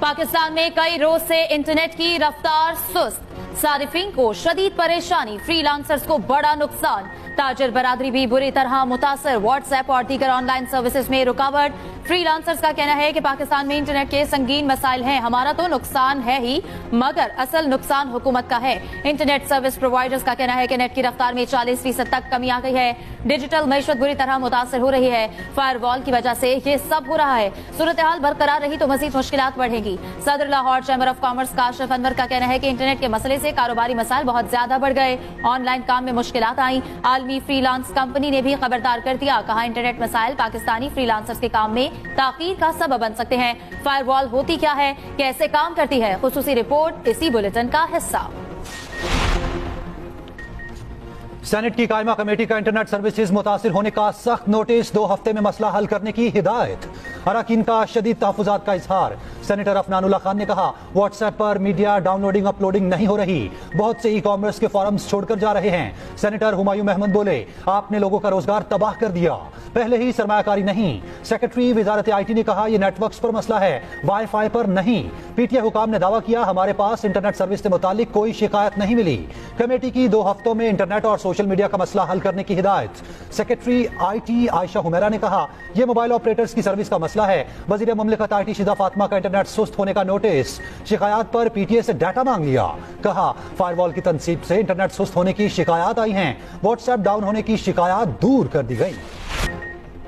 पाकिस्तान में कई रोज से इंटरनेट की रफ्तार सुस्त, सारिफीन को शदीद परेशानी, फ्रीलांसर्स को बड़ा नुकसान, ताजर बरादरी भी बुरी तरह मुतासर, व्हाट्सएप और दीगर ऑनलाइन सर्विसेज में रुकावट। फ्रीलांसर्स का कहना है कि पाकिस्तान में इंटरनेट के संगीन मसाइल हैं। हमारा तो नुकसान है ही, मगर असल नुकसान हुकूमत का है। इंटरनेट सर्विस प्रोवाइडर्स का कहना है कि नेट की रफ्तार में 40% तक कमी आ गई है। डिजिटल मईशत बुरी तरह मुतासर हो रही है। फायरवॉल की वजह से ये सब हो रहा है। सूरत हाल बरकरार रही तो मजीद मुश्किलात बढ़ेंगी। सदर Lahore chamber of commerce Kashif Anwar का कहना है कि इंटरनेट के मसले से कारोबारी मसाइल बहुत ज्यादा बढ़ गए। ऑनलाइन काम में मुश्किलात आई। आलमी फ्रीलांस कंपनी ने भी खबरदार कर दिया, कहा इंटरनेट मसाइल पाकिस्तानी फ्रीलांसर्स के काम में ताखीर का सबब बन सकते हैं। फायरवॉल होती क्या है, कैसे काम करती है, खुसूसी रिपोर्ट इसी बुलेटिन का हिस्सा। सेनेट की कायमा कमेटी का इंटरनेट सर्विसेज मुतासिर होने का सख्त नोटिस, 2 हफ्ते में मसला हल करने की हिदायत। अरकान का शदीद तहफ़्फ़ुज़ात का इजहार। सेनेटर अफनानुल्लाह खान ने कहा व्हाट्सएप पर मीडिया डाउनलोडिंग अपलोडिंग नहीं हो रही, बहुत से ई कॉमर्स के फॉरम्स छोड़कर जा रहे हैं। सेनेटर हुमायूं अहमद बोले आपने लोगों का रोजगार तबाह कर दिया, पहले ही सरमायाकारी नहीं। सेक्रेटरी वजारत IT ने कहा यह नेटवर्क्स पर मसला है, वाईफाई पर नहीं। PTI हुकाम ने दावा किया हमारे पास इंटरनेट सर्विस से मुतालिक कोई शिकायत नहीं मिली। कमेटी की 2 हफ्तों में इंटरनेट और सोशल मीडिया का मसला हल करने की हिदायत। सेक्रेटरी IT आयशा हुमैरा ने कहा यह मोबाइल ऑपरेटर्स की सर्विस का मसला है। वजीर मुमलिकत IT शिदा फातिमा का इंटरनेट सुस्त होने का नोटिस। शिकायत पर PTI से डाटा मांग लिया, कहा फायरवॉल की तनसीब से इंटरनेट सुस्त होने की शिकायत आई हैं, व्हाट्सएप डाउन होने की शिकायत दूर कर दी गई।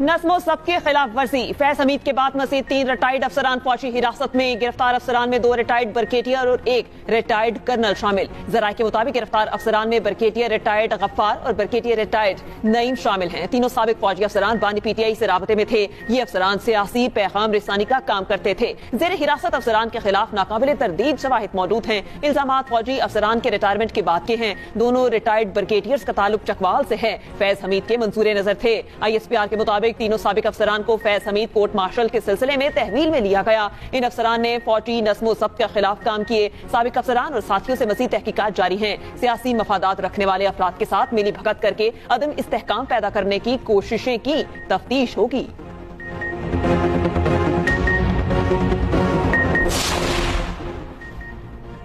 नज़्म व ज़ब्त की खिलाफ वर्जी, फैज हमीद के बाद मज़ीद 3 रिटायर्ड अफसरान फौजी हिरासत में। गिरफ्तार अफसरान में 2 रिटायर्ड ब्रिगेडियर और 1 रिटायर्ड कर्नल शामिल। ज़राए के मुताबिक गिरफ्तार अफसरान में ब्रिगेडियर रिटायर्ड गफ्फार और ब्रिगेडियर रिटायर्ड नईम शामिल हैं। तीनों साबिक फौजी अफसरान बानी PTI से राबते में थे। ये अफसरान सियासी पैगाम रिसानी का काम करते थे। जेर हिरासत अफसरान के खिलाफ नाकाबिले तरदीद शवाहिद मौजूद हैं। इल्जामात फौजी अफसरान के रिटायरमेंट के बाद के हैं। दोनों रिटायर्ड ब्रिगेडियर्स का ताल्लुक चकवाल से है। फैज हमीद के मंसूर नजर थे। ISPR के मुताबिक तीनों साबिक अफसरान को फैज हमीद कोर्ट मार्शल के सिलसिले में तहवील में लिया गया। इन अफसरान ने फौजी नज़्म व ज़ब्त के खिलाफ काम किए। साबिक अफसरान और साथियों से मज़ीद तहकीकात जारी हैं। सियासी मफादात रखने वाले अफराद के साथ मिली भगत करके अदम इस्तेहकाम पैदा करने की कोशिशें की तफ्तीश होगी।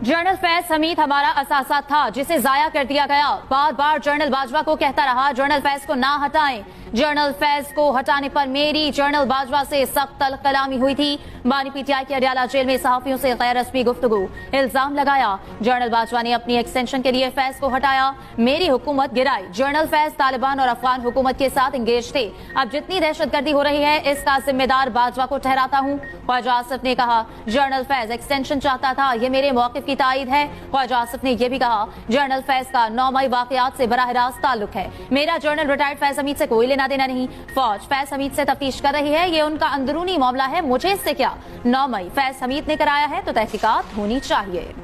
जनरल फैज हमीद हमारा असासा था जिसे जाया कर दिया गया। बार बार जनरल बाजवा को कहता रहा जनरल फैज को ना हटाएं। जनरल फैज को हटाने पर मेरी जनरल बाजवा से सख्त कलामी हुई थी। बानी PTI के अडियाला जेल में सहाफियों से गैर रस्मी गुफ्तगू, इल्जाम लगाया जनरल बाजवा ने अपनी एक्सटेंशन के लिए फैज को हटाया, मेरी हुकूमत गिराई। जनरल फैज तालिबान और अफगान हुकूमत के साथ इंगेज थे। अब जितनी दहशतगर्दी हो रही है इसका जिम्मेदार बाजवा को ठहराता हूँ। ख्वाजा आसिफ ने कहा जनरल फैज एक्सटेंशन चाहता था, ये मेरे मौक़िफ़ की तायद है। ख्वाजा आसिफ ने यह भी कहा जनरल फैज का 9 मई वाकयात से बराह रास्त ताल्लुक है। मेरा जनरल रिटायर्ड फैज हमीद से कोई लेना देना नहीं। फौज फैज हमीद से तफ्तीश कर रही है, ये उनका अंदरूनी मामला है, मुझे इससे क्या। 9 मई फैज हमीद ने कराया है तो तहकीकात होनी चाहिए।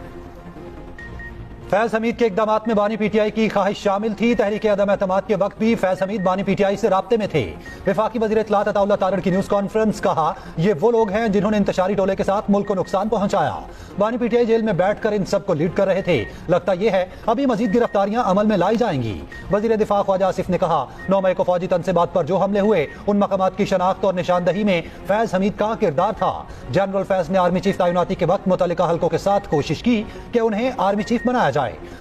फैज हमीद के इकदामात में बानी PTI की ख्वाहिश शामिल थी। तहरीक अदम एतमाद के वक्त भी फैज हमीद बानी PTI से राब्ते में थे। वफाकी वज़ीर इत्तलात अताउल्लाह तारड़ की न्यूज़ कॉन्फ्रेंस, कहा ये वो लोग हैं जिन्होंने इंतशारी टोले के साथ मुल्क को नुकसान पहुंचाया। बानी PTI जेल में बैठ कर इन सबको लीड कर रहे थे। लगता यह है अभी मजीद गिरफ्तारियां अमल में लाई जाएंगी। वज़ीर दिफा ख्वाजा आसिफ ने कहा 9 मई को फौजी तनसीबात पर जो हमले हुए उन मकामात की शनाख्त और निशानदही में फैज हमीद का किरदार था। जनरल फैज ने आर्मी चीफ तैनाती के वक्त मुतल्लिका हल्कों के साथ कोशिश की कि उन्हें आर्मी चीफ बनाया जाए।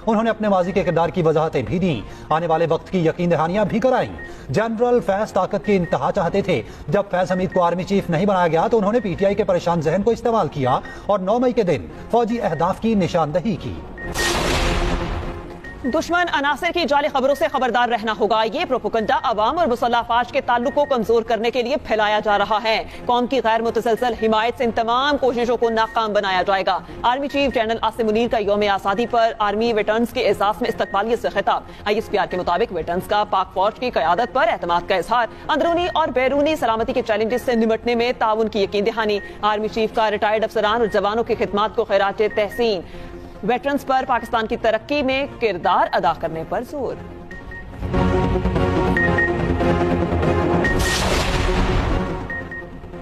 उन्होंने अपने माजी के किरदार की वजाहतें भी दी, आने वाले वक्त की यकीन दहानियां भी कराई। जनरल फैज ताकत की इंतहा चाहते थे। जब फैज हमीद को आर्मी चीफ नहीं बनाया गया तो उन्होंने PTI के परेशान जहन को इस्तेमाल किया और 9 मई के दिन फौजी अहदाफ की निशानदही की। दुश्मन अनासर की जाली खबरों से खबरदार रहना होगा। ये प्रोपोगंडा अवाम और मुसल्लह अफवाज के ताल्लुक को कमजोर करने के लिए फैलाया जा रहा है। कौम की गैर मुतसलसल हिमायत से इन तमाम कोशिशों को नाकाम बनाया जाएगा। Army chief general Asim Munir का यौम आज़ादी पर आर्मी वेटरन्स के एजाज में इस्तकबालियत से खिताब। ISPR के मुताबिक वेटरन्स का पाक फौज की क़यादत पर एतमाद का इजहार, अंदरूनी और बैरूनी सलामती के चैलेंजेस से निमटने में ताउन की यकीन दहानी। आर्मी चीफ का रिटायर्ड अफसरान और जवानों की खिदमत को खैरात तहसीन। वेटरन्स पर पाकिस्तान की तरक्की में किरदार अदा करने पर जोर।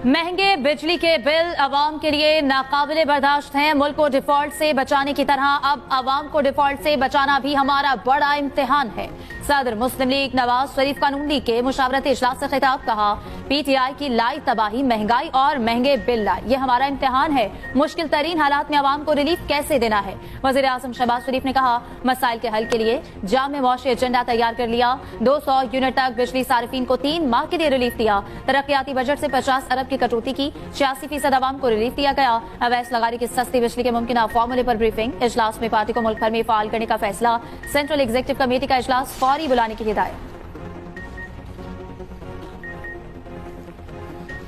महंगे बिजली के बिल अवाम के लिए नाकाबिले बर्दाश्त हैं। मुल्क को डिफॉल्ट से बचाने की तरह अब अवाम को डिफॉल्ट से बचाना भी हमारा बड़ा इम्तिहान है। सदर मुस्लिम लीग नवाज शरीफ कानून लीग के मुशावरती इजलास से खिताब, कहा पीटीआई की लाई तबाही, महंगाई और महंगे बिल लाई, ये हमारा इम्तिहान है। मुश्किल तरीन हालात में आवाम को रिलीफ कैसे देना है। वजीर आजम शहबाज शरीफ ने कहा मसाइल के हल के लिए जामे मौशी एजेंडा तैयार कर लिया। 200 यूनिट तक बिजली सारिफीन को 3 माह के लिए रिलीफ दिया। तरक्याती बजट से 50 अरब की कटौती की, 86% आवाम को रिलीफ दिया गया। अवैध लगारी की सस्ती बिजली के मुमकिन फॉर्मूले पर ब्रीफिंग। इजलास में पार्टी को मुल्क भर में फाल करने का फैसला। सेंट्रल एग्जीक्यूटिव कमेटी का इजलास फौरी बुलाने की हिदायत।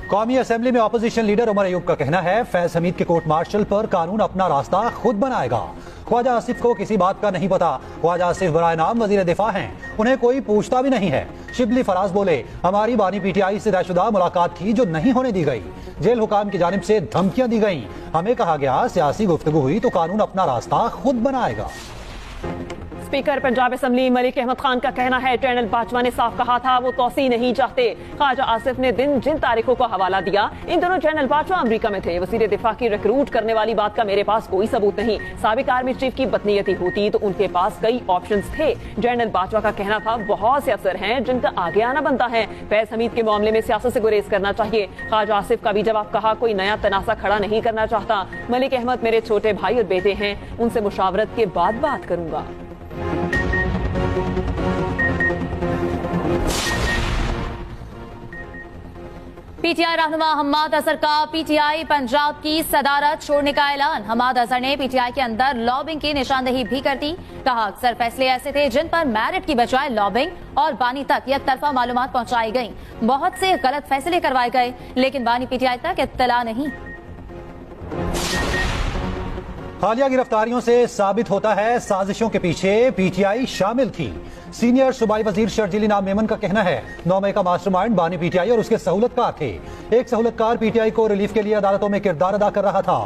कौमी असेंबली में अपोजिशन लीडर उमर अयूब का कहना है फैज हमीद के कोर्ट मार्शल पर कानून अपना रास्ता खुद बनाएगा। ख्वाजा आसिफ को किसी बात का नहीं पता। ख्वाजा आसिफ बराए नाम वजीर दिफा हैं, उन्हें कोई पूछता भी नहीं है। शिबली फराज बोले हमारी बानी पीटीआई से तयशुदा मुलाकात थी जो नहीं होने दी गई। जेल हुकाम की जानिब से धमकियां दी गई। हमें कहा गया सियासी गुफ्तगू हुई तो कानून अपना रास्ता खुद बनाएगा। स्पीकर पंजाब असेंबली मलिक अहमद खान का कहना है जनरल बाजवा ने साफ कहा था वो तोसी नहीं चाहते। ख्वाजा आसिफ ने जिन तारीखों को हवाला दिया, इन दोनों जनरल बाजवा अमेरिका में थे। वजीर दिफा की रिक्रूट करने वाली बात का मेरे पास कोई सबूत नहीं। साबिक आर्मी चीफ की बदनीयती होती तो उनके पास कई ऑप्शंस थे। जनरल बाजवा का कहना था बहुत से अफसर हैं जिनका आगे आना बनता है। फैज हमीद के मामले में सियासत से गुरेज करना चाहिए। ख्वाजा आसिफ का भी जवाब, कहा कोई नया तनासा खड़ा नहीं करना चाहता। मलिक अहमद मेरे छोटे भाई और बेटे हैं, उनसे मुशावरत के बाद बात करूंगा। पीटीआई रहनुमा हम्माद अजहर का पीटीआई पंजाब की सदारत छोड़ने का ऐलान। हम्माद अजहर ने पीटीआई के अंदर लॉबिंग की निशानदेही भी कर दी। कहा अक्सर फैसले ऐसे थे जिन पर मेरिट की बजाय लॉबिंग और बानी तक एक तरफा मालूमात पहुंचाई गई। बहुत से गलत फैसले करवाए गए लेकिन बानी पीटीआई तक इत्तला नहीं। हालिया गिरफ्तारियों से साबित होता है साजिशों के पीछे पीटीआई शामिल थी। सीनियर सूबाई वजीर शर्जीली नाम मेमन का कहना है 9 मई का मास्टरमाइंड बानी पीटीआई और उसके सहूलतकार थे। एक सहूलतकार पीटीआई को रिलीफ के लिए अदालतों में किरदार अदा कर रहा था।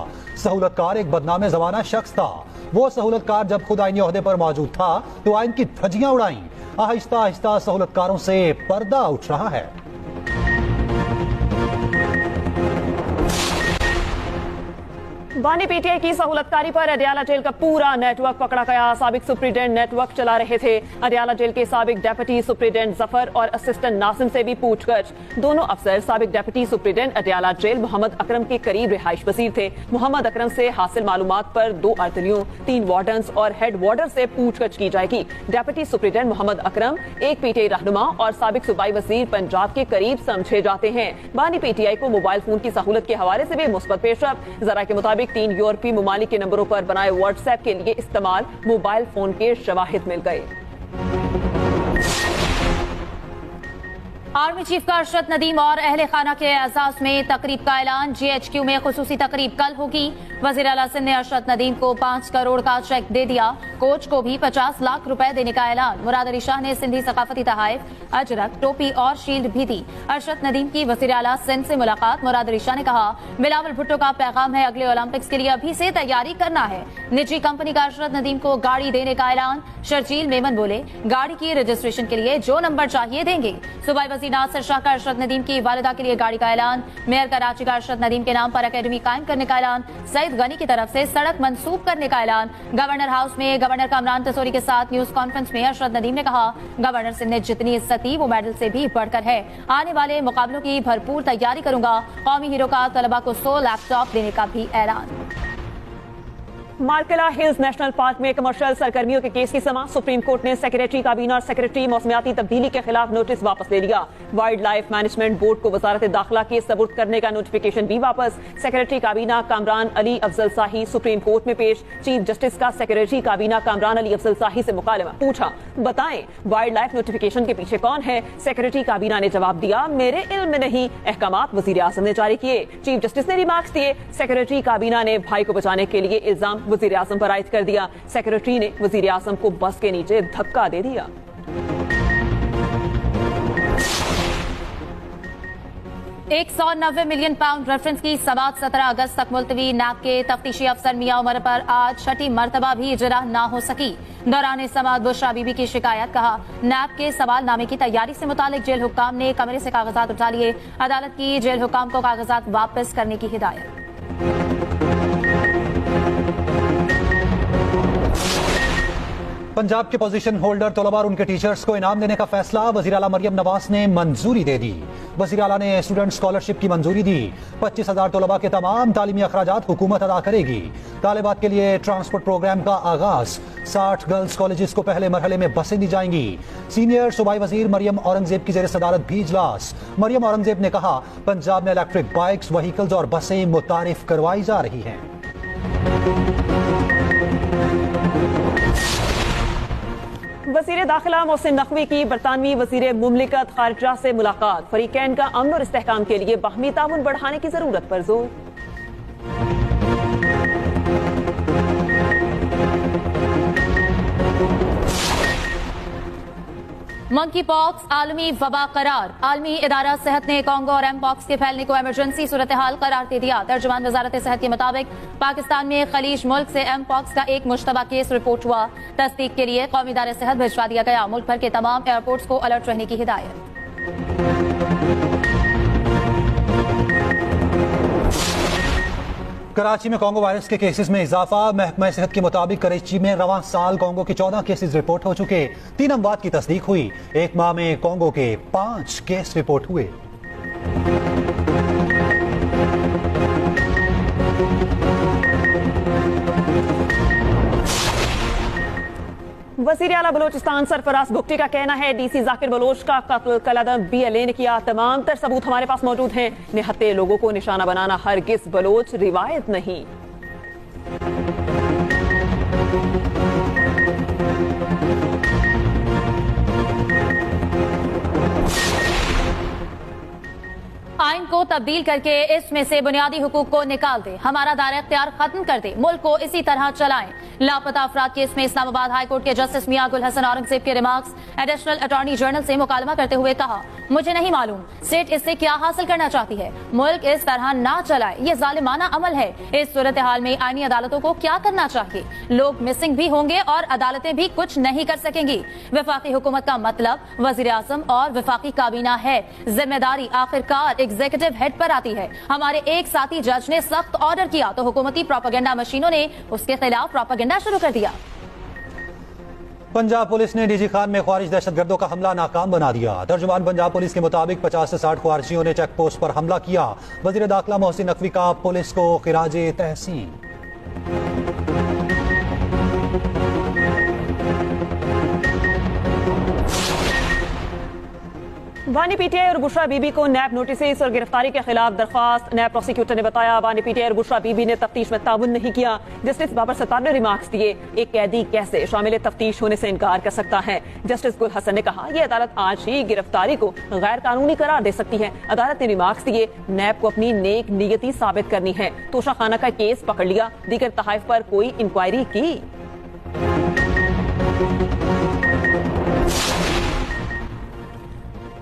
सहूलतकार एक बदनाम जमाना शख्स था। वो सहूलतकार जब खुद आईनी ओहदे पर मौजूद था तो आइन की धज्जियां उड़ाई। आहिस्ता आहिस्ता सहूलतकारों से पर्दा उठ रहा है। बानी पीटीआई की सहूलतकारी पर अडियाला जेल का पूरा नेटवर्क पकड़ा गया। साबिक सुप्रीडेंट नेटवर्क चला रहे थे। अडियाला जेल के साबिक डेप्यूटी सुप्रीडेंट जफर और असिस्टेंट नासिम से भी पूछगछ। दोनों अफसर साबिक deputy superintendent Adiala jail Mohammad Akram के करीब रिहाइश पसीर थे। मोहम्मद अकरम से हासिल मालूमात पर 2 अर्दलियों, 3 वार्डन्स और हेड वार्डर से पूछगछ की जाएगी। डेप्यूटी सुप्रीडेंट मोहम्मद अकरम एक पीटीआई रहनुमा और साबिक सूबाई वजीर पंजाब के करीब समझे जाते हैं। बानी पीटीआई को मोबाइल फोन की सहूलत के हवाले से भी मुस्बत पेशरफ। जरा के मुताबिक 3 यूरोपीय ममालिक के नंबरों पर बनाए व्हाट्सएप के लिए इस्तेमाल मोबाइल फोन के शवाहिद मिल गए। आर्मी चीफ का अरशद नदीम और अहले खाना के एजाज में तकरीब का ऐलान। जीएचक्यू में खुसूसी तकरीब कल होगी। वजीर आला सिंध ने अरशद नदीम को 5 करोड़ का चेक दे दिया। कोच को भी 50 लाख रुपए देने का ऐलान। मुराद अली शाह ने सिंधी सकाफती तहाइफ, अजरक, टोपी और शील्ड भी दी। अरशद नदीम की वजीर आला सिंध से मुलाकात। मुराद अली शाह ने कहा बिलावल भुट्टो का पैगाम है अगले ओलंपिक्स के लिए अभी से तैयारी करना है। निजी कंपनी का अरशद नदीम को गाड़ी देने का ऐलान। शर्जील मेमन बोले गाड़ी की रजिस्ट्रेशन के लिए जो नंबर चाहिए देंगे। सूबाई वजीर नासिर शाह का अरशद नदीम की वालिदा के लिए गाड़ी का ऐलान। मेयर कराची का अरशद नदीम के नाम पर अकेडमी कायम करने का ऐलान। सईद गनी की तरफ से सड़क मंसूब करने का ऐलान। गवर्नर हाउस में गवर्नर कामरान तसोरी के साथ न्यूज कॉन्फ्रेंस में अरशद नदीम ने कहा गवर्नर सिंध ने जितनी इज्जत दी वो मेडल से भी बढ़कर है। आने वाले मुकाबलों की भरपूर तैयारी करूंगा। कौमी हीरो का तलबा को 100 लैपटॉप देने का भी ऐलान। मार्कला हिल्स नेशनल पार्क में कमर्शियल सरगर्मियों के केस की समाअत। सुप्रीम कोर्ट ने सेक्रेटरी काबीना और सेक्रेटरी मौसमियाती तब्दीली के खिलाफ नोटिस वापस ले लिया। वाइल्ड लाइफ मैनेजमेंट बोर्ड को वजारत दाखिला के सबूत करने का नोटिफिकेशन भी वापस। सेक्रेटरी काबीना कामरान अली अफजल शाही सुप्रीम कोर्ट में पेश। चीफ जस्टिस का सेक्रेटरी काबीना कामरान अली अफजल शाही से मुकालमा। पूछा बताएं वाइल्ड लाइफ नोटिफिकेशन के पीछे कौन है। सेक्रेटरी काबीना ने जवाब दिया मेरे इल्म में नहीं, अहकामात वजीर आजम ने जारी किए। चीफ जस्टिस ने रिमार्क्स दिए। सेक्रेटरी काबीना ने भाई को बचाने के लिए इल्जाम वजीर आजम पर आयद कर दिया। सेक्रेटरी ने वजीर आजम को बस के नीचे धक्का दे दिया। £190 मिलियन रेफरेंस की समाअत 17 अगस्त तक मुलतवी। नैब के तफ्तीशी अफसर मियां उमर पर आज छठी मरतबा भी इजरा न हो सकी। दौरान समाअत बुशरा बीबी की शिकायत। कहा नैब के सवालनामे की तैयारी से मुतालिक जेल हुक्काम ने कमरे से कागजात उठा लिए। अदालत की जेल हुक्काम को कागजात वापस करने की हिदायत। पंजाब के पोजीशन होल्डर तलबा और उनके टीचर्स को इनाम देने का फैसला वज़ीर आला मरियम नवाज ने मंजूरी दे दी। वज़ीर आला ने स्टूडेंट स्कॉलरशिप की मंजूरी दी। 25,000 तलबा के तमाम तालीमी अखराजात हुकूमत अदा करेगी। तालिबात के लिए ट्रांसपोर्ट प्रोग्राम का आगाज। 60 गर्ल्स कॉलेजेस को पहले मरहले में बसें दी जाएंगी। सीनियर सूबाई वजीर मरियम औरंगजेब की ज़ेर सदारत भी इजलास। मरियम औरंगजेब ने कहा, पंजाब में इलेक्ट्रिक बाइक्स, व्हीकल्स और बसें मुतारिफ करवाई जा रही हैं। वज़ीर दाखिला मोहसिन नकवी की बरतानवी वज़ीर मुमलिकत खारिजा से मुलाकात। फरीकैन का अमन और इस्तेहकाम के लिए बाहमी ताउन बढ़ाने की जरूरत पर जोर। मंकी पॉक्स आलमी वबा करार। आलमी इदारा सेहत ने कॉन्गो और एम पॉक्स के फैलने को इमरजेंसी सूरत हाल करार दे दिया। तर्जुमान वजारत सेहत के मुताबिक पाकिस्तान में खलीज मुल्क से एम पॉक्स का एक मुश्तबा केस रिपोर्ट हुआ। तस्दीक के लिए कौमी इदारे सेहत भिजवा दिया गया। मुल्क भर के तमाम एयरपोर्ट्स को अलर्ट रहने की हिदायत। कराची में कॉन्गो वायरस के केसेस में इजाफा। महकमा सेहत के मुताबिक कराची में रवां साल कॉन्गो के 14 केसेस रिपोर्ट हो चुके। 3 अमवात की तस्दीक हुई। एक माह में कॉन्गो के 5 केस रिपोर्ट हुए। वज़ीर आला बलोचिस्तान सरफराज भुट्टी का कहना है, डीसी जाकिर बलोच का कत्ल कलअदम BLA ने किया। तमाम तर सबूत हमारे पास मौजूद हैं। निहत्ते लोगों को निशाना बनाना हरगिज बलोच रिवायत नहीं। आइन को तब्दील करके इसमें से बुनियादी हुकूक को निकाल दे। हमारा दायरा इख्तियार खत्म कर दे। मुल्क को इसी तरह चलाएं। लापता अफराद केस में इस्लामाबाद हाई कोर्ट के जस्टिस मियां गुल हसन औरंगजेब के रिमार्क्स। एडिशनल अटॉर्नी जनरल से मुकालमा करते हुए कहा, मुझे नहीं मालूम स्टेट इससे क्या हासिल करना चाहती है। मुल्क इस तरह ना चलाए, ये जालिमाना अमल है। इस सूरत हाल में आईनी अदालतों को क्या करना चाहिए? लोग मिसिंग भी होंगे और अदालतें भी कुछ नहीं कर सकेंगी। वफाकी हुकूमत का मतलब वजीर आजम और वफाकी काबीना है। जिम्मेदारी आखिरकार एग्जीक्यूटिव हेड पर आती है। हमारे एक साथी जज ने सख्त ऑर्डर किया तो हुकूमती प्रोपेगेंडा मशीनों ने उसके खिलाफ प्रोपेगेंडा शुरू कर दिया। पंजाब पुलिस ने डीजी खान में ख्वारिज दहशतगर्दों का हमला नाकाम बना दिया। तर्जुमान पंजाब पुलिस के मुताबिक 50 से 60 ख्वारिजियों ने चेक पोस्ट पर हमला किया। वजीर दाखिला मोहसिन नकवी का पुलिस को खिराजे तहसीन। बानी पीटीआई और बुशरा बीबी को नैब नोटिस और गिरफ्तारी के खिलाफ दरख्वास्त। नैब प्रोसिक्यूटर ने बताया, बानी पीटीआई और बुशरा बीबी ने तफ्तीश में ताउन नहीं किया। जस्टिस बाबर सत्तार ने रिमार्क्स दिए, एक कैदी कैसे शामिल तफ्तीश होने से इनकार कर सकता है। जस्टिस गुल हसन ने कहा, यह अदालत आज ही गिरफ्तारी को गैर कानूनी करार दे सकती है। अदालत ने रिमार्क्स दिए, नैब को अपनी नेक नीयती साबित करनी है। तोशा खाना का केस पकड़ लिया, दीगर तहाइफ पर कोई इंक्वायरी की।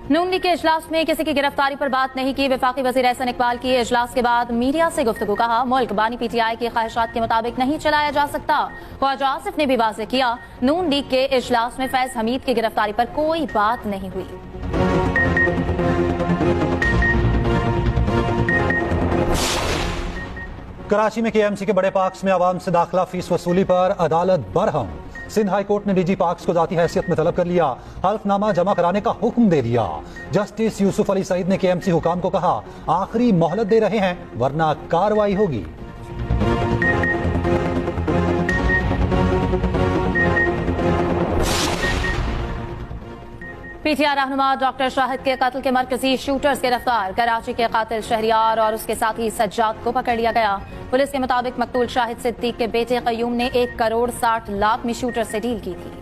नून लीग के इजलास में किसी की गिरफ्तारी पर बात नहीं की। वफाकी वजीर एहसन इकबाल की इजलास के बाद मीडिया से गुफ्तगू। कहा, मुल्क बानी पीटीआई की ख्वाहिशात के मुताबिक नहीं चलाया जा सकता। ख्वाजा आसिफ ने भी वाज़ेह किया, नून लीग के इजलास में फैज हमीद की गिरफ्तारी पर कोई बात नहीं हुई। कराची में KMC के बड़े पार्क्स में आवाम से दाखिला फीस वसूली पर अदालत बरहम। सिंध हाई कोर्ट ने डीजी पार्क्स को जाती हैसियत में तलब कर लिया। हल्फनामा जमा कराने का हुक्म दे दिया। जस्टिस यूसुफ अली सईद ने KMC हुकाम को कहा, आखिरी मोहलत दे रहे हैं वरना कार्रवाई होगी। पीटीआई रहनुमा डॉक्टर शाहिद के कत्ल के मरकजी शूटर्स गिरफ्तार। कराची के कातिल शहरियार और उसके साथी सज्जाद को पकड़ लिया गया। पुलिस के मुताबिक मकतूल शाहिद सिद्दीक के बेटे कयूम ने 1 करोड़ 60 लाख में शूटर से डील की थी।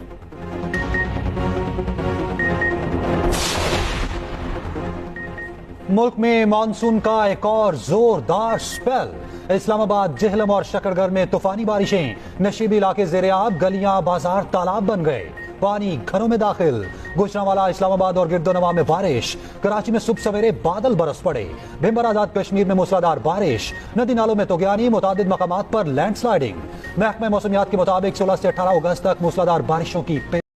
मुल्क में मानसून का एक और जोरदार स्पेल। इस्लामाबाद, जेहलम और शकरगर में तूफानी बारिशें। नशीबी इलाके ज़ेरे-आब, गलियां, बाजार तालाब बन गए। पानी घरों में दाखिल। गुजरांवाला, इस्लामाबाद और गिरदोनवा में बारिश। कराची में सुबह सवेरे बादल बरस पड़े। भिंबर आजाद कश्मीर में मूसलाधार बारिश। नदी नालों में तुगयानी, मुतादिद मकामात पर लैंडस्लाइडिंग। महकमा मौसमियात के मुताबिक 16 से 18 अगस्त तक मूसलाधार बारिशों की